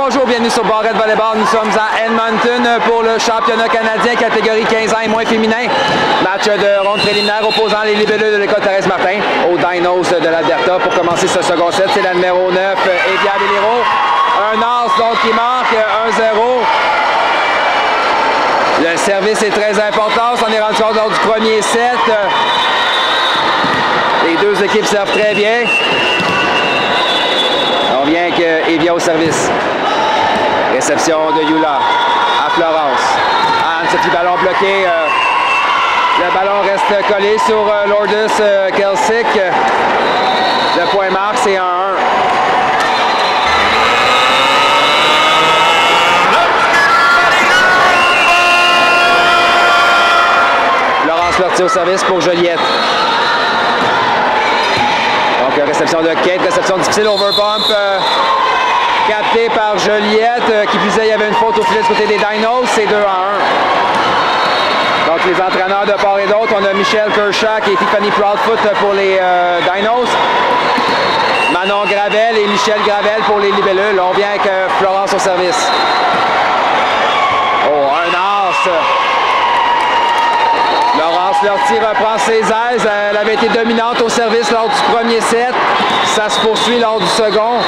bonjour, bienvenue sur Barrette Volleyball. Nous sommes à Edmonton pour le championnat canadien catégorie 15 ans et moins féminin. Match de ronde préliminaire opposant les libelleux de l'école Thérèse Martin aux Dinos de l'Alberta. Pour commencer ce second set, c'est la numéro 9, Evia Bellero. Un as donc qui marque 1-0. Le service est très important. On est rendu compte lors du premier set. Les deux équipes servent très bien. On vient avec Evia au service. Réception de Yula à Florence. Anne-Sophie, ballon bloqué. Le ballon reste collé sur Lourdes Kelsick. Le point marque, c'est 1-1. Florence Lortie au service pour Joliette. Donc, réception de Kate, réception difficile, overbump. Capté par Joliette, qui plus est, il y avait une faute au filet du côté des Dinos, c'est 2-1. Donc les entraîneurs de part et d'autre, on a Michel Kershak et Tiffany Proudfoot pour les Dinos, Manon Gravel et Michel Gravel pour les libellules. On vient avec Florence au service. Oh, un as! Laurence Lortie reprend ses aises. Elle avait été dominante au service lors du premier set. Ça se poursuit lors du second.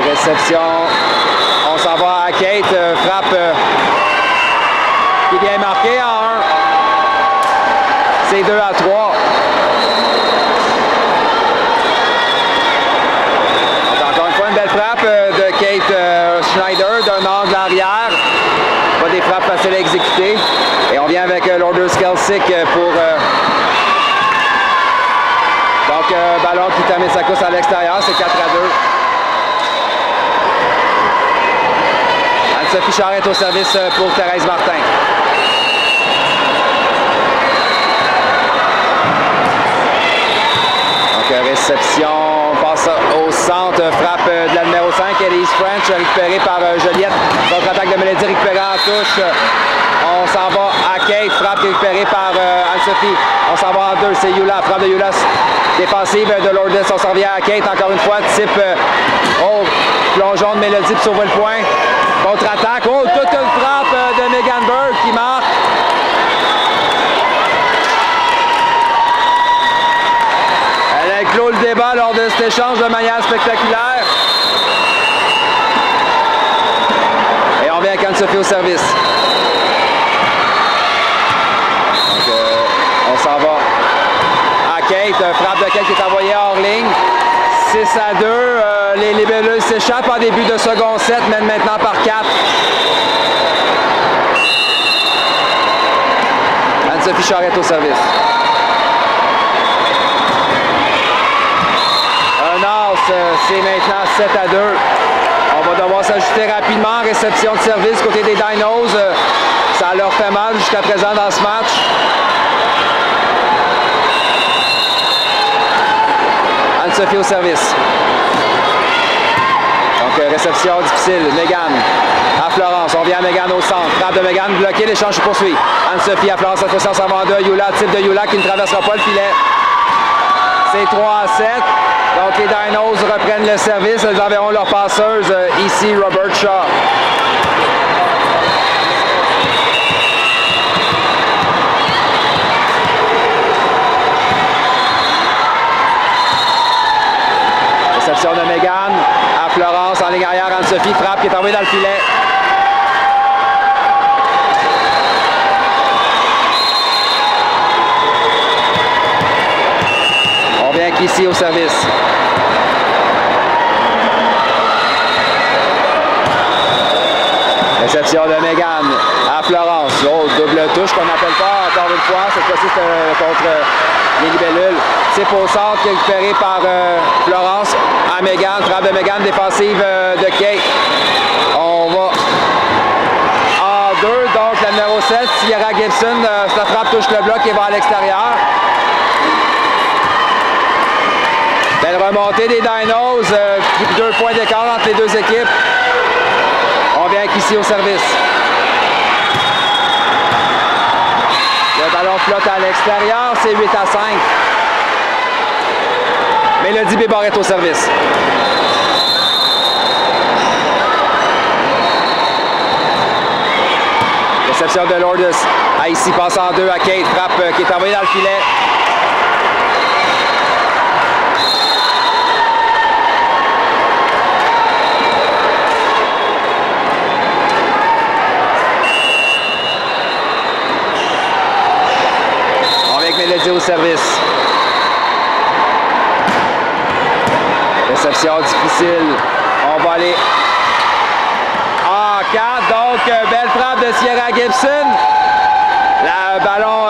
Réception, on s'en va à Kate, frappe qui vient marquer en 1. C'est 2-3. Encore une fois, une belle frappe de Kate Schneider d'un angle arrière. Pas des frappes faciles à exécuter. Et on vient avec Lourdes Kelsick pour... Donc, ballon qui termine sa course à l'extérieur, c'est 4-2. Sophie Charette au service pour Thérèse Martin. Donc, réception, passe au centre, frappe de la numéro 5, Elise French, récupérée par Joliette. Contre-attaque de Mélodie récupérée en touche. On s'en va à Kate, frappe récupérée par Anne-Sophie. On s'en va en deux, c'est Yula, frappe de Yula. Défensive de Lourdes, on s'en revient à Kate, encore une fois, type plongeon de Mélodie pour sauver le point. Contre-attaque. Oh, toute une frappe de Megan Burke qui marque. Elle a clos le débat lors de cet échange de manière spectaculaire. Et on vient avec Anne-Sophie au service. Donc, on s'en va à Kate. Frappe de Kate qui est envoyée hors ligne. 6-2. Les libelleuses s'échappent en début de second set, mènent maintenant par 4. Anne-Sophie Charette au service. Un as, c'est maintenant 7-2. On va devoir s'ajuster rapidement. Réception de service côté des Dinos. Ça leur fait mal jusqu'à présent dans ce match. Anne-Sophie au service. Donc, réception difficile. Megan à Florence. On vient à Megan au centre. Frappe de Megan bloquée. L'échange se poursuit. Anne-Sophie à Florence. Cette fois-ci, on s'en va en deux. Yula, type de Yula qui ne traversera pas le filet. C'est 3-7. Donc, les Dinos reprennent le service. Elles enverront leur passeuse ici, Robert Shaw. Réception de Megan à Florence en ligne arrière. Anne-Sophie frappe qui est envoyée dans le filet. On vient qu'ici au service. Réception de Megan à Florence. Oh, double touche qu'on n'appelle pas encore une fois. Cette fois-ci, c'est contre les libellules. C'est au centre qui est récupéré par Florence à Megan. Frappe de Megan, défensive de Kate. On va en deux. Donc, la numéro 7, Sierra Gibson. Sa frappe touche le bloc et va à l'extérieur. Belle remontée des Dinos. 2 points d'écart entre les deux équipes. On vient qu'ici au service. Le ballon flotte à l'extérieur, c'est 8-5. Mélodie Bébarrette au service. Réception de Lourdes. Ici passe en deux à Kate. Frappe qui est envoyée dans le filet. Avec Mélodie au service. Réception difficile. On va aller en 4. Donc, belle frappe de Sierra Gibson. Le ballon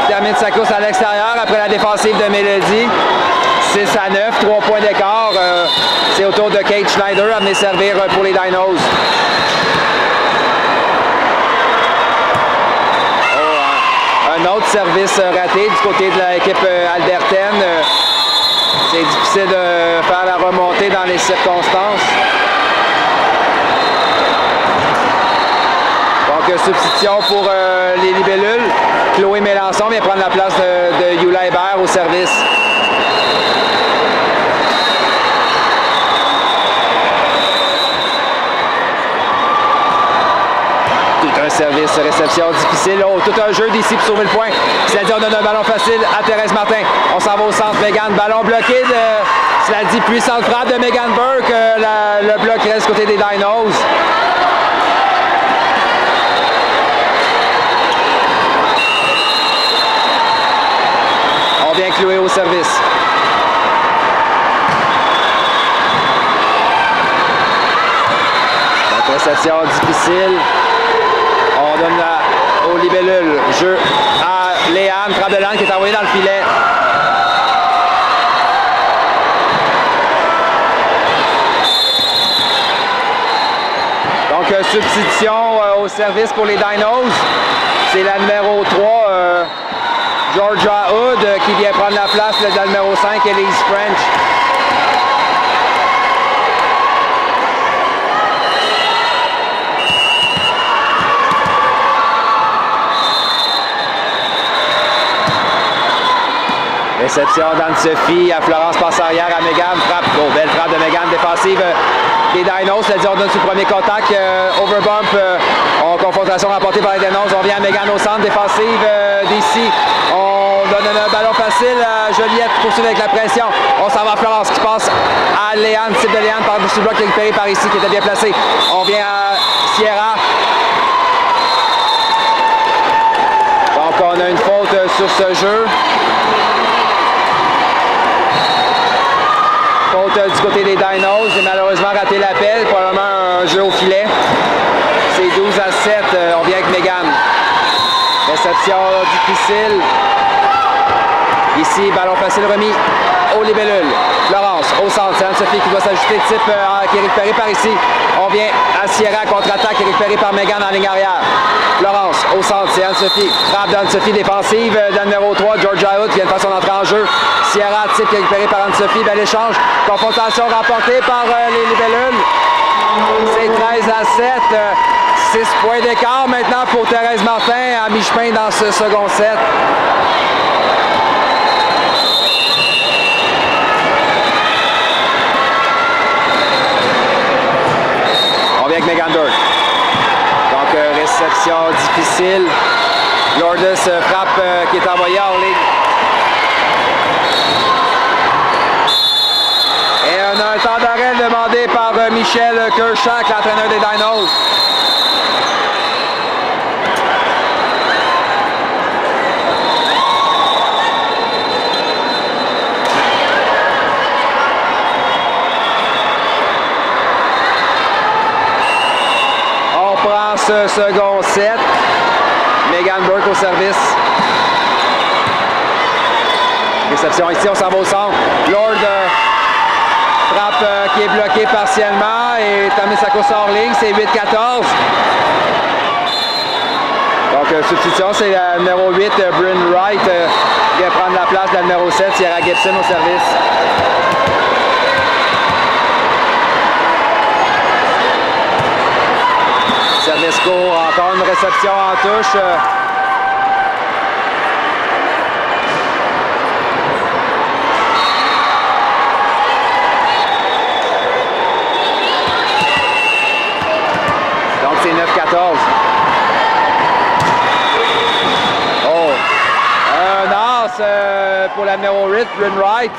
termine sa course à l'extérieur après la défensive de Mélodie. 6 à 9, 3 points d'écart. C'est au tour de Kate Schneider à venir servir pour les Dinos. Un autre service raté du côté de l'équipe albertaine. C'est difficile de faire la remontée dans les circonstances. Donc, substitution pour les libellules. Chloé Mélençon vient prendre la place de Yula Hébert au service. Un service réception difficile. Oh, tout un jeu d'ici pour sauver le point. C'est-à-dire on donne un ballon facile à Thérèse Martin. On s'en va au centre. Megan, ballon bloqué de... Cela dit, puissante frappe de Megan Burke. Le bloc reste côté des Dinos. On vient clouer au service. Donc, réception difficile. On donne au libellule. Jeu à Léane. Frappe de Léane qui est envoyée dans le filet. Donc, substitution au service pour les Dinos. C'est la numéro 3, Georgia Hood, qui vient prendre la place de la numéro 5, Elise French. Réception d'Anne-Sophie à Florence passe arrière à Megan. Frappe. Oh, belle frappe de Megan défensive des Dinos. C'est-à-dire on donne sur le premier contact. Overbump en confrontation remportée par les Dinos. On vient à Megan au centre défensive d'ici. On donne un ballon facile à Joliette pour poursuivre avec la pression. On s'en va à Florence qui passe à Léane. Type de Léane par-dessus le bloc récupéré par ici qui était bien placé. On vient à Sierra. Donc on a une faute sur ce jeu. Faute du côté des Dinos, j'ai malheureusement raté l'appel, probablement un jeu au filet. C'est 12 à 7, on vient avec Megan. Réception difficile. Ici, ballon facile remis au libellule. Florence, au centre, c'est Anne-Sophie qui doit s'ajuster, type qui est récupéré par ici. On vient à Sierra, contre-attaque, qui est récupéré par Megan en ligne arrière. Florence, au centre, c'est Anne-Sophie. Frappe d'Anne-Sophie défensive, de la numéro 3, Georgia Hood, qui vient de faire son entrée en jeu. Sierra, type qui est récupéré par Anne-Sophie. Bel échange. Confrontation remportée par les libellules. C'est 13 à 7. 6 points d'écart maintenant pour Thérèse Martin à mi-chemin dans ce second set. On vient avec Megan Burke. Donc, réception difficile. Lourdes frappe qui est envoyée en ligne. Et on a un temps d'arrêt demandé par Michel Kershak, l'entraîneur des Dinos. On prend ce second set. Megan Burke au service. Réception ici, on s'en va au centre. Lord frappe qui est bloquée partiellement et termine sa course hors ligne, c'est 8-14. Donc substitution, c'est la numéro 8, Bryn Wright, qui vient prendre la place de la numéro 7, Sierra Gibson au service. Service court, encore une réception en touche. 14. Oh! Un as pour la numéro 8, Bryn Wright.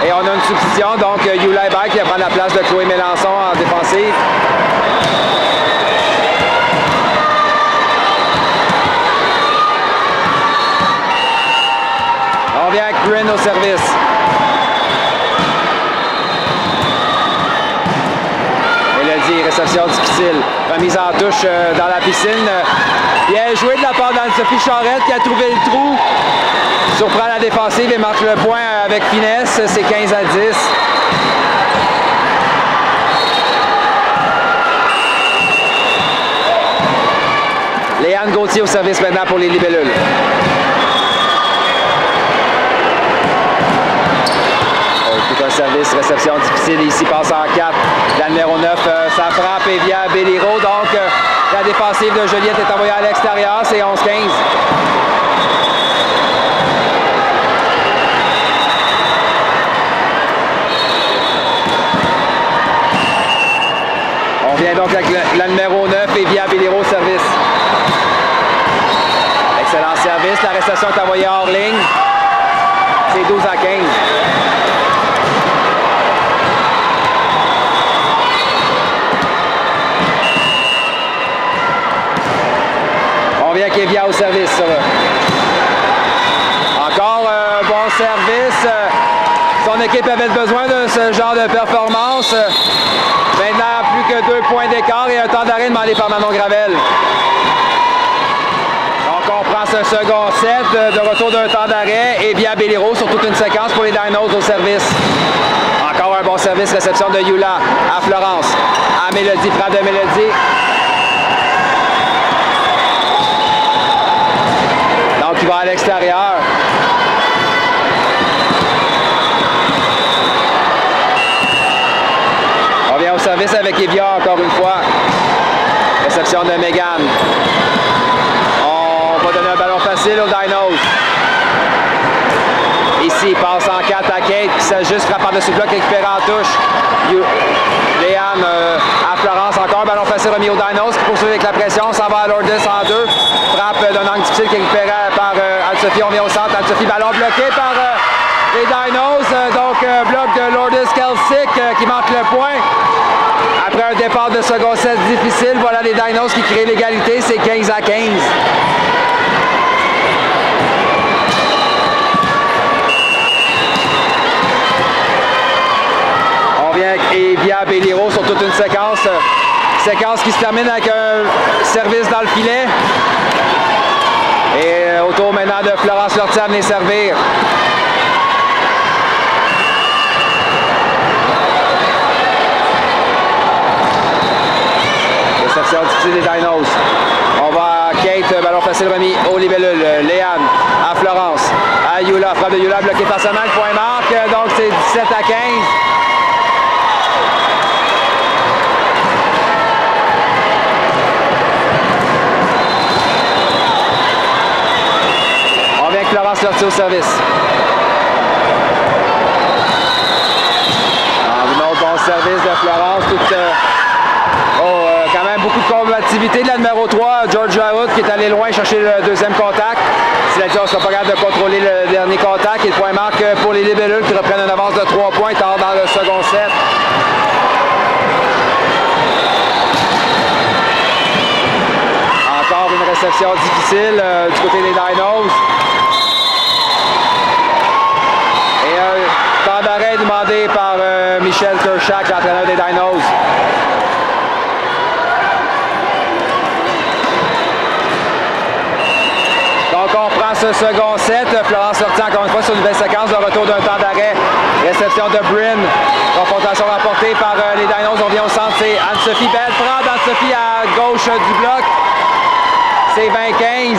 Et on a une substitution, donc Yula Hébert qui va prendre la place de Chloé Mélençon en défensive. On vient avec Bryn au service. Mélodie, réception difficile. Remise en touche dans la piscine. Bien joué de la part d'Anne-Sophie Charette qui a trouvé le trou. Surprend la défensive et marque le point avec finesse. C'est 15 à 10. Léane Gauthier au service maintenant pour les libellules. Tout un service, réception difficile. Ici passe en 4. La numéro 9, ça frappe et via Béliro. Donc, la défensive de Joliette est envoyée à l'extérieur. C'est 11-15. On vient donc avec la numéro 9 et via Béliro au service. Excellent service. La réception est envoyée hors ligne. C'est 12 à 15. On vient Kévia au service. Encore un bon service. Son équipe avait besoin de ce genre de performance. Maintenant, plus que 2 points d'écart et un temps d'arrêt demandé par Manon Gravel. Donc, on prend ce second set de retour d'un temps d'arrêt et via Béliro sur toute une séquence pour les Dinos au service. Encore un bon service, réception de Yula à Florence. À Mélodie, frappe de Mélodie. Donc, il va à l'extérieur. On vient au service avec Evia encore une fois. Réception de Megan. On va donner un ballon facile aux Dinos. Ici, passe en 4 à Kate qui s'ajuste, frappe par-dessus le bloc, récupéré en touche. Léane à Florence, encore un ballon facile remis aux Dinos qui poursuit avec la pression, s'en va à Lourdes en 2. Frappe d'un angle difficile qui est récupéré par Anne-Sophie. On vient au centre, Anne-Sophie, ballon bloqué par les Dinos. Donc, bloc de Lourdes Kelsick qui manque le point. Après un départ de second set difficile, voilà les Dinos qui créent l'égalité, c'est 15 à 15. On vient avec Evia Béliro sur toute une séquence. Séquence qui se termine avec un service dans le filet. Et au tour maintenant de Florence Lortie à venir servir. Réception difficile des Dinos. On va à Kate, ballon facile remis au libellule. Léane à Florence. À Yula, frappe de Yula bloqué par sa main, point marque. Donc c'est 17 à 15. On vient avec Florence Lortie au service. Un autre bon service de Florence. Quand même beaucoup de combativité de la numéro 3, Georgia Hood, qui est allé loin chercher le deuxième contact. Cela dit, on ne sera pas capable de contrôler le dernier contact. Et le point marque pour les libellules qui reprennent une avance de 3 points tard dans le second set. Encore une réception difficile du côté des Dinos. Et un temps d'arrêt demandé par Michel Kershak, l'entraîneur des Dinos. Donc on prend ce second set. Florence Lortie encore une fois sur une nouvelle séquence de retour d'un temps d'arrêt. Réception de Bryn. Confrontation remportée par les Dinos. On vient au centre, c'est Anne-Sophie. Belle frappe d'Anne-Sophie à gauche du bloc. C'est 20-15.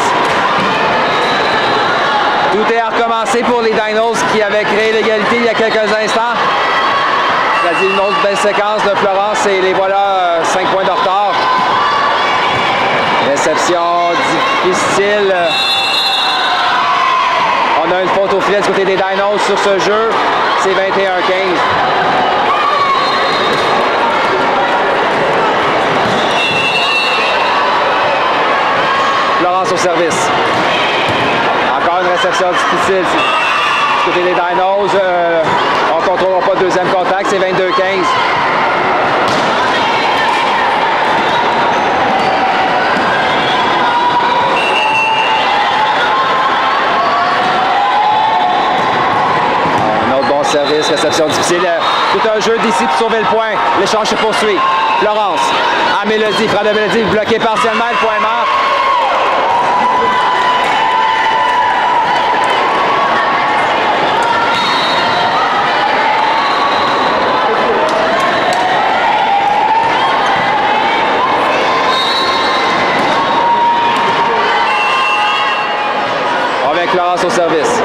Tout est à recommencer pour les Dinos qui avaient créé l'égalité il y a quelques instants. C'est-à-dire une autre belle séquence de Florence et les voilà 5 points de retard. Réception difficile. On a une faute au filet du côté des Dinos sur ce jeu. C'est 21-15. Florence au service. Encore une réception difficile. Du côté des Dinos, on ne contrôlera pas le deuxième contact, c'est 22-15. Un autre bon service, réception difficile. Tout un jeu d'ici pour sauver le point. L'échange se poursuit. Florence, à Mélodie, frappe de Mélodie, bloqué partiellement, le point mort. Avec Florence au service.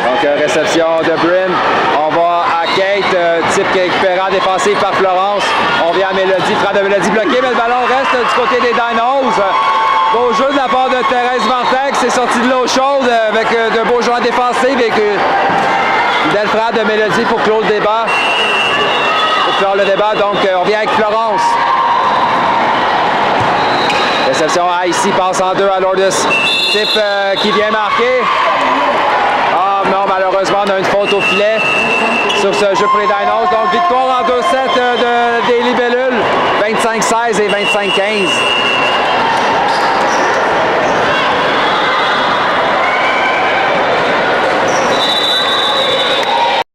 Donc, réception de Brim. On va à Kate, type qui est récupéré en défensive par Florence. On vient à Mélodie, frappe de Mélodie bloquée, mais le ballon reste du côté des Dinos. Beau jeu de la part de Thérèse Martin qui s'est sortie de l'eau chaude avec de beaux joueurs défensifs et une belle frappe de Mélodie pour clore le débat. Pour clore le débat, donc on vient avec Florence. Réception ici, passe en deux à Lourdes. Type qui vient marquer. Ah non, malheureusement, on a une faute au filet sur ce jeu pour les Dinos. Donc, victoire en 2 sets des Libellules, 25-16 et 25-15.